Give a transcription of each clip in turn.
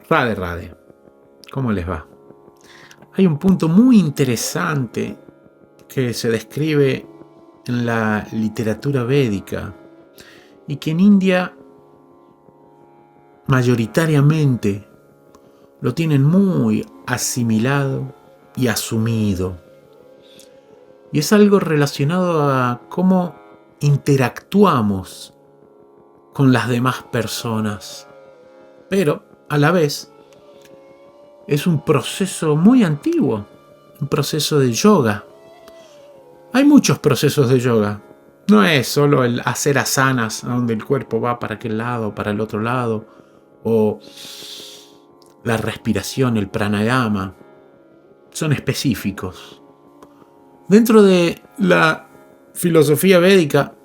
Rade, Rade, ¿cómo les va? Hay un punto muy interesante que se describe en la literatura védica y que en India mayoritariamente lo tienen muy asimilado y asumido. Y es algo relacionado a cómo interactuamos con las demás personas. Pero, a la vez, es un proceso muy antiguo, un proceso de yoga. Hay muchos procesos de yoga. No es solo el hacer asanas, donde el cuerpo va para aquel lado, para el otro lado, o la respiración, el pranayama. Son específicos. Dentro de la filosofía védica,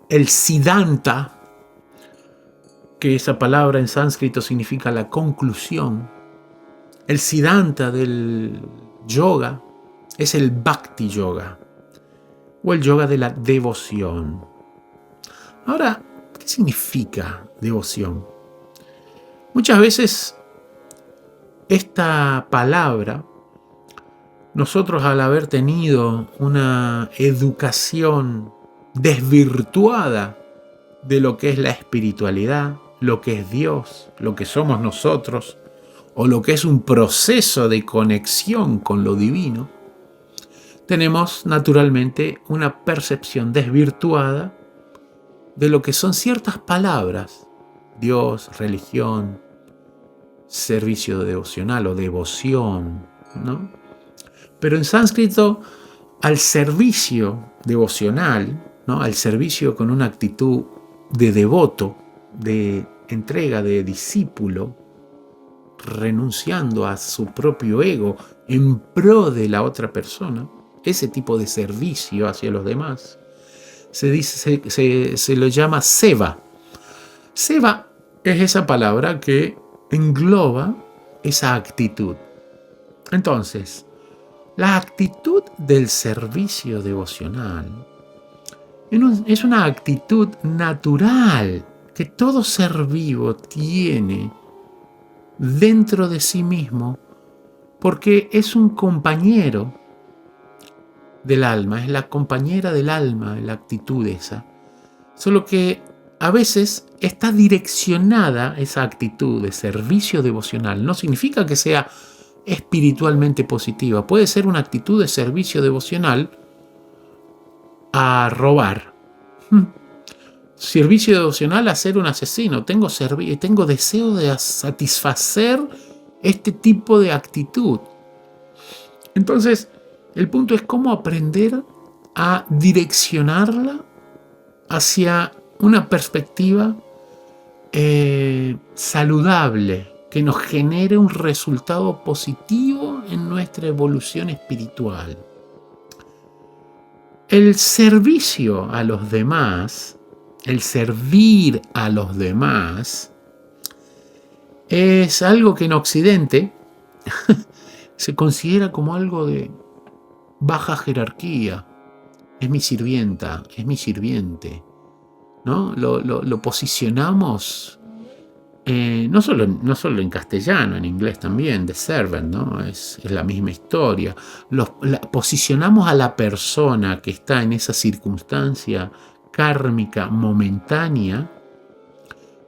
el siddhanta, que esa palabra en sánscrito significa la conclusión, el siddhanta del yoga es el bhakti yoga o el yoga de la devoción. Ahora, ¿qué significa devoción? Muchas veces esta palabra, nosotros al haber tenido una educación desvirtuada de lo que es la espiritualidad, lo que es Dios, lo que somos nosotros, o lo que es un proceso de conexión con lo divino, tenemos naturalmente una percepción desvirtuada de lo que son ciertas palabras: Dios, religión, servicio devocional o devoción, ¿no? Pero en sánscrito, al servicio devocional, ¿no?, al servicio con una actitud de devoto, de entrega, de discípulo, renunciando a su propio ego en pro de la otra persona, ese tipo de servicio hacia los demás, se lo llama seva. Seva es esa palabra que engloba esa actitud. Entonces, la actitud del servicio devocional es una actitud natural que todo ser vivo tiene dentro de sí mismo, porque es un compañero del alma, es la compañera del alma, la actitud esa. Solo que a veces está direccionada esa actitud de servicio devocional. No significa que sea espiritualmente positiva. Puede ser una actitud de servicio devocional a robar. Servicio devocional a ser un asesino. Tengo deseo de satisfacer este tipo de actitud. Entonces, el punto es cómo aprender a direccionarla hacia una perspectiva saludable, que nos genere un resultado positivo en nuestra evolución espiritual. El servicio a los demás, el servir a los demás, es algo que en Occidente se considera como algo de baja jerarquía. Es mi sirvienta, es mi sirviente, ¿no? Lo posicionamos, no solo en castellano, en inglés también, the servant, ¿no? Es la misma historia. Posicionamos a la persona que está en esa circunstancia kármica momentánea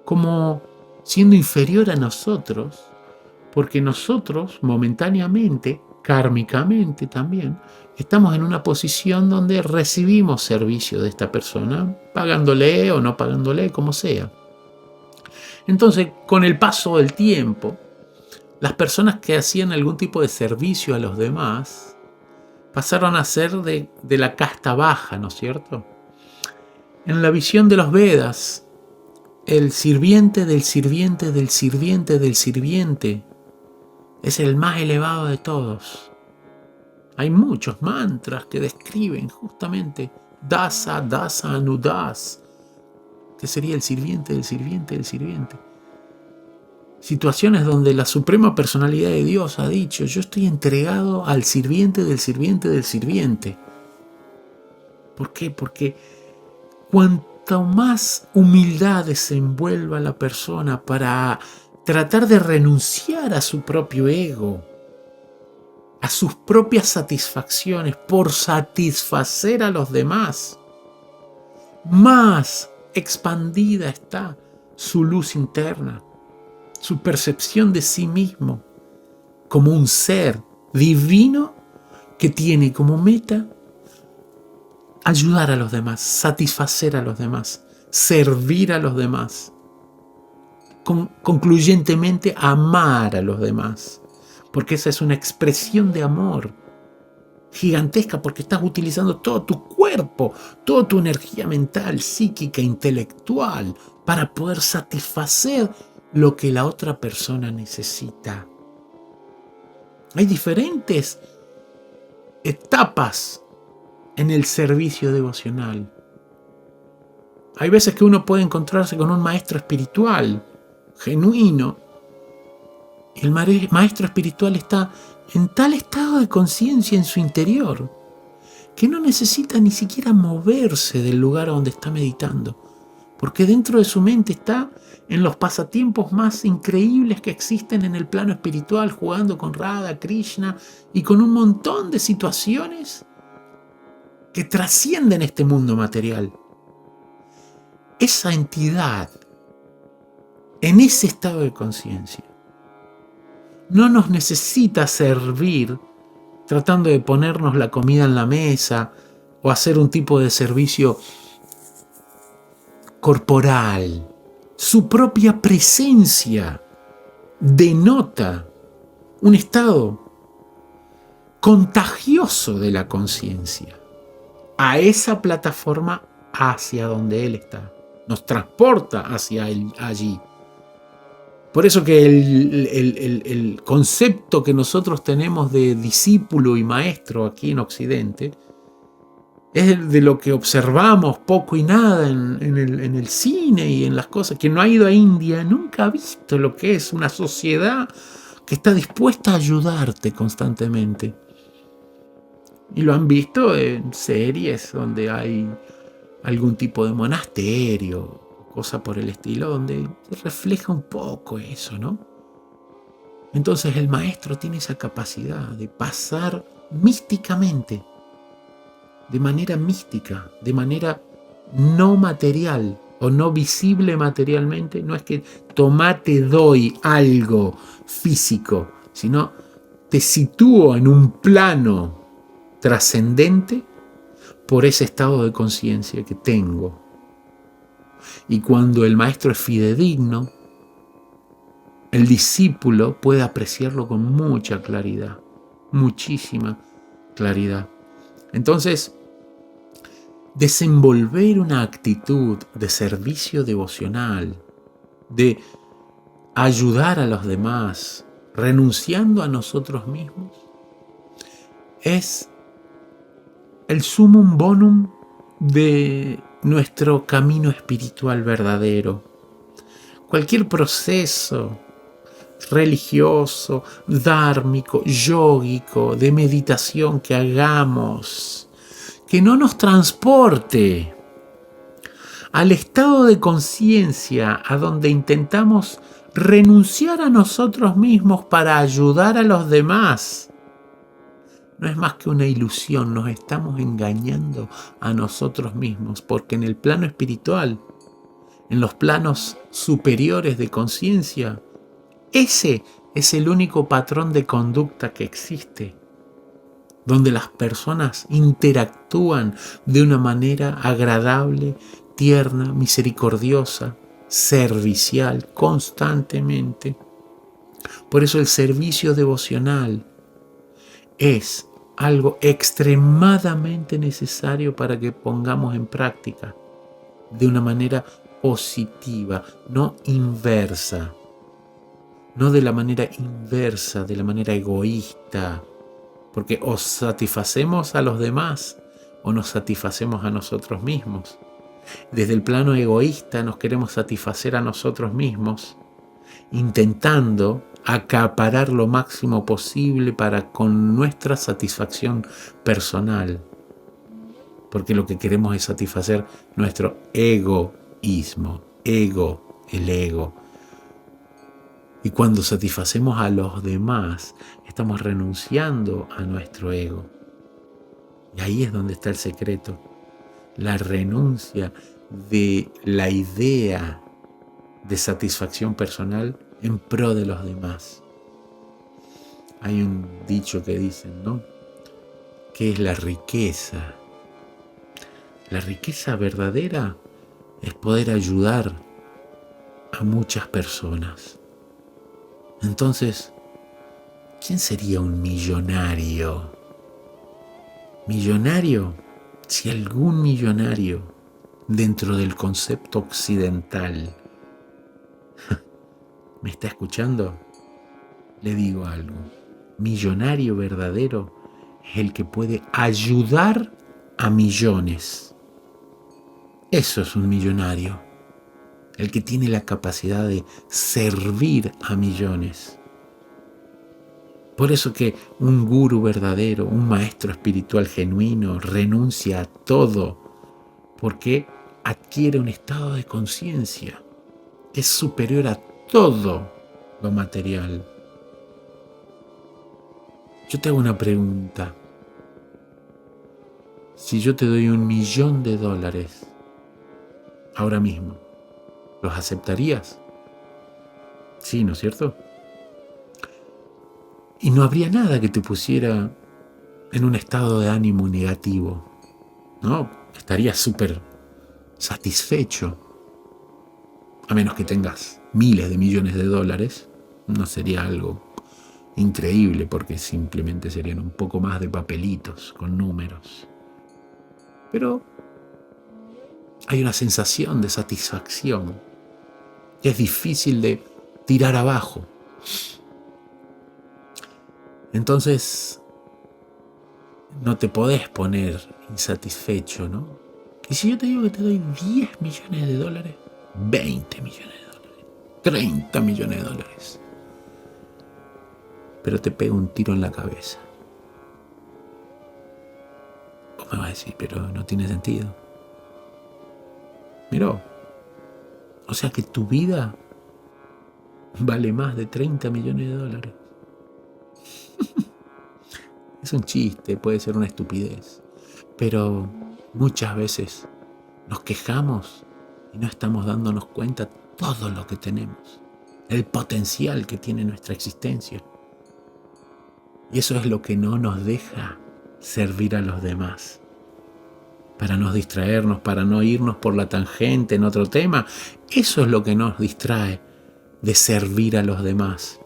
como siendo inferior a nosotros, porque nosotros momentáneamente, kármicamente también, estamos en una posición donde recibimos servicio de esta persona, pagándole o no pagándole, como sea. Entonces, con el paso del tiempo, las personas que hacían algún tipo de servicio a los demás pasaron a ser de la casta baja, ¿no es cierto? En la visión de los Vedas, el sirviente del sirviente del sirviente del sirviente es el más elevado de todos. Hay muchos mantras que describen justamente Dasa, Dasa, Anudas, que sería el sirviente del sirviente del sirviente. Situaciones donde la suprema personalidad de Dios ha dicho: yo estoy entregado al sirviente del sirviente del sirviente. ¿Por qué? Porque cuanto más humildad desenvuelva la persona para tratar de renunciar a su propio ego, a sus propias satisfacciones por satisfacer a los demás, más expandida está su luz interna, su percepción de sí mismo como un ser divino que tiene como meta ayudar a los demás, satisfacer a los demás, servir a los demás, concluyentemente amar a los demás, porque esa es una expresión de amor gigantesca, porque estás utilizando todo tu cuerpo, toda tu energía mental, psíquica, intelectual, para poder satisfacer lo que la otra persona necesita. Hay diferentes etapas en el servicio devocional. Hay veces que uno puede encontrarse con un maestro espiritual genuino, y el maestro espiritual está en tal estado de conciencia en su interior que no necesita ni siquiera moverse del lugar donde está meditando, porque dentro de su mente está en los pasatiempos más increíbles que existen en el plano espiritual, jugando con Radha, Krishna y con un montón de situaciones que trascienden este mundo material. Esa entidad, en ese estado de conciencia, no nos necesita servir tratando de ponernos la comida en la mesa o hacer un tipo de servicio corporal. Su propia presencia denota un estado contagioso de la conciencia a esa plataforma hacia donde Él está. Nos transporta hacia allí. Por eso que el concepto que nosotros tenemos de discípulo y maestro aquí en Occidente es de lo que observamos poco y nada en el cine y en las cosas. Quien no ha ido a India nunca ha visto lo que es una sociedad que está dispuesta a ayudarte constantemente. Y lo han visto en series donde hay algún tipo de monasterio, cosa por el estilo, donde se refleja un poco eso, ¿no? Entonces el maestro tiene esa capacidad de pasar místicamente, de manera mística, de manera no material o no visible materialmente. No es que te doy algo físico, sino te sitúo en un plano trascendente por ese estado de conciencia que tengo. Y cuando el maestro es fidedigno, el discípulo puede apreciarlo con mucha claridad, muchísima claridad. Entonces, desenvolver una actitud de servicio devocional, de ayudar a los demás, renunciando a nosotros mismos, es el sumum bonum de nuestro camino espiritual verdadero. Cualquier proceso religioso, dármico, yógico, de meditación que hagamos, que no nos transporte al estado de conciencia a donde intentamos renunciar a nosotros mismos para ayudar a los demás, no es más que una ilusión. Nos estamos engañando a nosotros mismos, porque en el plano espiritual, en los planos superiores de conciencia, ese es el único patrón de conducta que existe, donde las personas interactúan de una manera agradable, tierna, misericordiosa, servicial, constantemente. Por eso el servicio devocional es algo extremadamente necesario para que pongamos en práctica de una manera positiva, no inversa, no de la manera inversa, de la manera egoísta, porque o satisfacemos a los demás o nos satisfacemos a nosotros mismos. Desde el plano egoísta nos queremos satisfacer a nosotros mismos, intentando acaparar lo máximo posible para con nuestra satisfacción personal, porque lo que queremos es satisfacer nuestro egoísmo, el ego. Y cuando satisfacemos a los demás, estamos renunciando a nuestro ego. Y ahí es donde está el secreto. La renuncia de la idea de satisfacción personal en pro de los demás. Hay un dicho que dicen, ¿no? ¿Qué es la riqueza? La riqueza verdadera es poder ayudar a muchas personas. Entonces, ¿quién sería un millonario? Millonario, si algún millonario dentro del concepto occidental me está escuchando, le digo algo. Millonario verdadero es el que puede ayudar a millones. Eso es un millonario. El que tiene la capacidad de servir a millones. Por eso que un gurú verdadero, un maestro espiritual genuino, renuncia a todo, porque adquiere un estado de conciencia que es superior a todo lo material. Yo te hago una pregunta. Si yo te doy $1.000.000 ahora mismo, ¿los aceptarías? Sí, ¿no es cierto? Y no habría nada que te pusiera en un estado de ánimo negativo, ¿no? Estarías súper satisfecho. A menos que tengas miles de millones de dólares, no sería algo increíble porque simplemente serían un poco más de papelitos con números. Pero hay una sensación de satisfacción que es difícil de tirar abajo. Entonces, no te podés poner insatisfecho, ¿no? Y si yo te digo que te doy $10 millones, $20 millones, $30 millones, pero te pego un tiro en la cabeza, vos me vas a decir, pero no tiene sentido. Miró, o sea que tu vida vale más de $30 millones. Es un chiste, puede ser una estupidez, pero muchas veces nos quejamos y no estamos dándonos cuenta todo lo que tenemos, el potencial que tiene nuestra existencia. Y eso es lo que no nos deja servir a los demás. Para no distraernos, para no irnos por la tangente en otro tema, eso es lo que nos distrae de servir a los demás.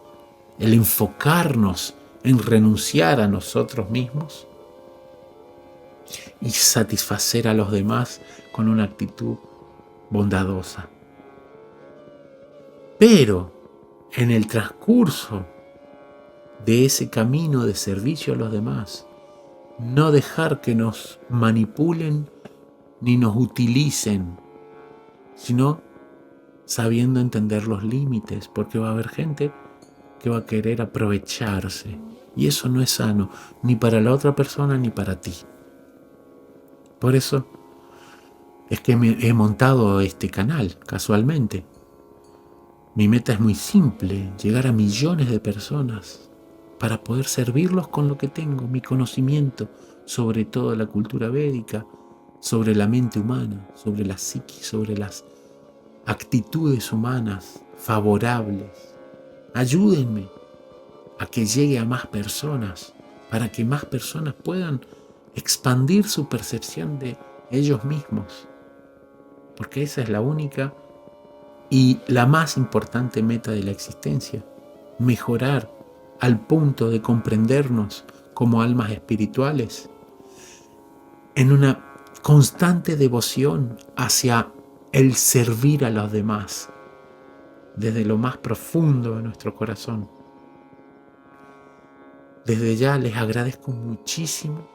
El enfocarnos en renunciar a nosotros mismos y satisfacer a los demás con una actitud bondadosa. Pero en el transcurso de ese camino de servicio a los demás, no dejar que nos manipulen ni nos utilicen, sino sabiendo entender los límites, porque va a haber gente que va a querer aprovecharse. Y eso no es sano, ni para la otra persona ni para ti. Por eso es que me he montado este canal, casualmente. Mi meta es muy simple, llegar a millones de personas para poder servirlos con lo que tengo, mi conocimiento sobre toda la cultura védica, sobre la mente humana, sobre la psiquis, sobre las actitudes humanas favorables. Ayúdenme a que llegue a más personas, para que más personas puedan expandir su percepción de ellos mismos. Porque esa es la única y la más importante meta de la existencia. Mejorar al punto de comprendernos como almas espirituales en una constante devoción hacia el servir a los demás desde lo más profundo de nuestro corazón. Desde ya les agradezco muchísimo,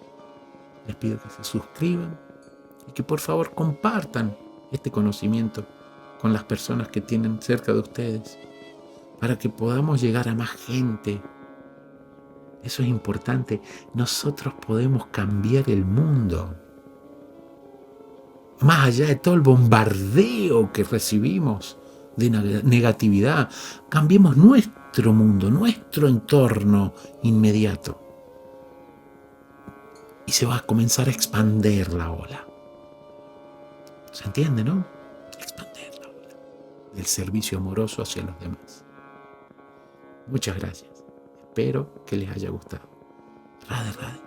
les pido que se suscriban y que por favor compartan este conocimiento con las personas que tienen cerca de ustedes para que podamos llegar a más gente. Eso es importante, nosotros podemos cambiar el mundo. Más allá de todo el bombardeo que recibimos de negatividad. Cambiemos nuestro mundo, nuestro entorno inmediato. Y se va a comenzar a expandir la ola. ¿Se entiende, no? Expandir la ola del servicio amoroso hacia los demás. Muchas gracias. Espero que les haya gustado. Radhe, radhe.